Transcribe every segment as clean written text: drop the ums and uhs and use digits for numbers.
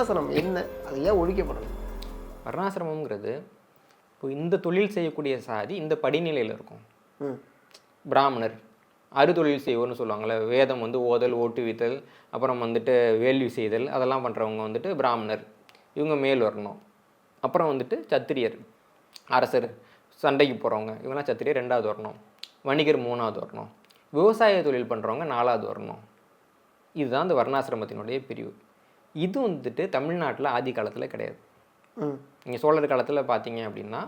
வர்ணாசிரமம் என்ன, அது ஏன் ஒழிக்கப்படணும்? வர்ணாசிரமங்கிறது இப்போ இந்த தொழில் செய்யக்கூடிய சாதி இந்த படிநிலையில் இருக்கும். பிராமணர் அறுதொழில் செய்வோர்னு சொல்லுவாங்கள்ல, வேதம் வந்து ஓதல், ஓட்டுவித்தல், அப்புறம் வந்துட்டு வேள்வி செய்தல், அதெல்லாம் பண்ணுறவங்க வந்துட்டு பிராமணர், இவங்க மேல் வரணும். அப்புறம் வந்துட்டு சத்திரியர், அரசர், சண்டைக்கு போகிறவங்க, இவங்கெல்லாம் சத்திரியர் 2வது வரணும். வணிகர் 3வது வரணும். விவசாய தொழில் பண்ணுறவங்க 4வது வரணும். இதுதான் இந்த வர்ணாசிரமத்தினுடைய பிரிவு. இது வந்துட்டு தமிழ்நாட்டில் ஆதி காலத்தில் கிடையாது. நீங்கள் சோழர் காலத்தில் பார்த்தீங்க அப்படின்னா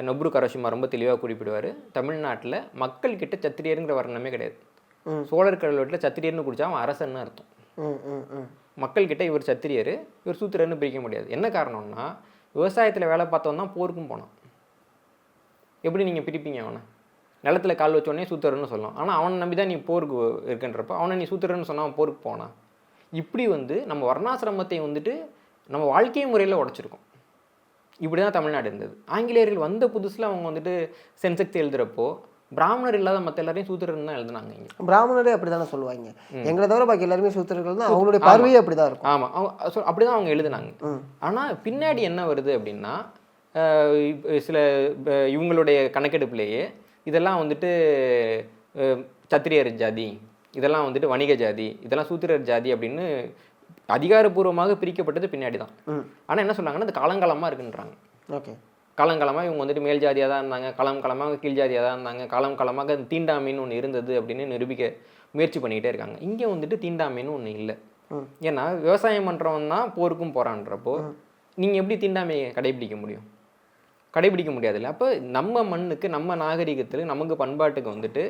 நொப்ரு கரோஷிமா ரொம்ப தெளிவாக குறிப்பிடுவார், தமிழ்நாட்டில் மக்கள்கிட்ட சத்திரியருங்கிற வர்ணமே கிடையாது. சோழர் கல்வெட்டில் சத்திரியர்னு குடிச்சா அவன் அரசன்னு அர்த்தம். மக்கள்கிட்ட இவர் சத்திரியர், இவர் சூத்திரர்னு பிரிக்க முடியாது. என்ன காரணம்னா, விவசாயத்தில் வேலை பார்த்தவன் தான் போருக்கும் போனான். எப்படி நீங்கள் பிரிப்பீங்க அவனை? நிலத்தில் கால் வச்சோடனே சூத்திரன்னு சொல்லலாம். ஆனால் அவனை நம்பி தான் நீ போருக்கு இருக்குன்றப்ப அவனை நீ சூத்திரன்னு சொன்னால் அவன் போருக்கு போனான். இப்படி வந்து நம்ம வர்ணாசிரமத்தை வந்துட்டு நம்ம வாழ்க்கை முறையில் உடைச்சிருக்கோம். இப்படி தான் தமிழ்நாடு இருந்தது. ஆங்கிலேயர்கள் வந்த புதுசில் அவங்க வந்துட்டு சென்செக்ஸ் எழுதுகிறப்போ பிராமணர் இல்லாத மற்ற எல்லாரையும் சூத்திரன் தான் எழுதுனாங்க. இங்கே பிராமணரே அப்படி தானே சொல்லுவாங்க, எங்களை தவிர பாக்கி எல்லாருமே சூத்திரர்கள் தான், அவங்களுடைய பார்வையே அப்படி தான் இருக்கும். ஆமாம், அப்படி தான் அவங்க எழுதுனாங்க. ஆனால் பின்னாடி என்ன வருது அப்படின்னா, சில இவங்களுடைய கணக்கெடுப்புலேயே இதெல்லாம் வந்துட்டு சத்திரியர் ஜாதி, இதெல்லாம் வந்துட்டு வணிக ஜாதி, இதெல்லாம் சூத்திரர் ஜாதி அப்படின்னு அதிகாரப்பூர்வமாக பிரிக்கப்பட்டது பின்னாடி தான். ஆனால் என்ன சொல்கிறாங்கன்னா, அது காலங்காலமாக இருக்குன்றாங்க. ஓகே, காலங்காலமாக இவங்க வந்துட்டு மேல் ஜாதியாக தான் இருந்தாங்க, காலங்காலமாக கீழ் ஜாதியாக தான் இருந்தாங்க, காலங்காலமாக தீண்டாமைன்னு ஒன்று இருந்தது அப்படின்னு நிரூபிக்க முயற்சி பண்ணிக்கிட்டே இருக்காங்க. இங்கே வந்துட்டு தீண்டாமைன்னு ஒன்று இல்லை. ஏன்னா விவசாயம் பண்ணுறவன் தான் போருக்கும் போகிறான்றப்போ நீங்கள் எப்படி தீண்டாமையை கடைபிடிக்க முடியும்? கடைபிடிக்க முடியாதுல்ல. அப்போ நம்ம மண்ணுக்கு, நம்ம நாகரிகத்தில், நமக்கு பண்பாட்டுக்கு வந்துட்டு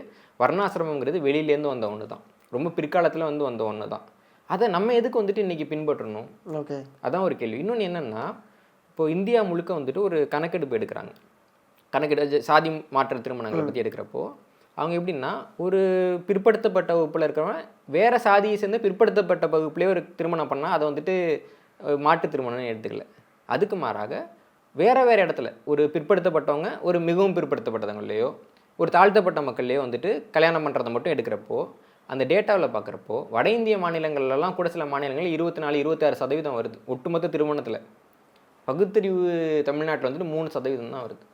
வர்ணாசிரமங்கிறது வெளியிலேருந்து வந்த ஒன்று தான், ரொம்ப பிற்காலத்தில் வந்து வந்த ஒன்று தான். அதை நம்ம எதுக்கு வந்துட்டு இன்றைக்கி பின்பற்றணும்? ஓகே, அதான் ஒரு கேள்வி. இன்னொன்று என்னென்னா, இப்போது இந்தியா முழுக்க வந்துட்டு ஒரு கணக்கெடுப்பு எடுக்கிறாங்க. கணக்கெடு சாதி மாற்ற திருமணங்களை பற்றி எடுக்கிறப்போ அவங்க எப்படின்னா, ஒரு பிற்படுத்தப்பட்ட வகுப்பில் இருக்கிறவன் வேறு சாதியை சேர்ந்து பிற்படுத்தப்பட்ட வகுப்புலேயே ஒரு திருமணம் பண்ணால் அதை வந்துட்டு மாற்று திருமணம்னு எடுத்துக்கல. அதுக்கு மாறாக வேறு இடத்துல ஒரு பிற்படுத்தப்பட்டவங்க ஒரு மிகவும் பிற்படுத்தப்பட்டவங்களையோ ஒரு தாழ்த்தப்பட்ட மக்கள்லேயோ வந்துட்டு கல்யாணம் பண்ணுறதை மட்டும் எடுக்கிறப்போ அந்த டேட்டாவில் பார்க்குறப்போ வட இந்திய மாநிலங்கள்லாம் கூட சில மாநிலங்கள் 24-26% வருது ஒட்டுமொத்த திருமணத்தில். பகுத்தறிவு தமிழ்நாட்டில் வந்துட்டு 3% தான் வருது.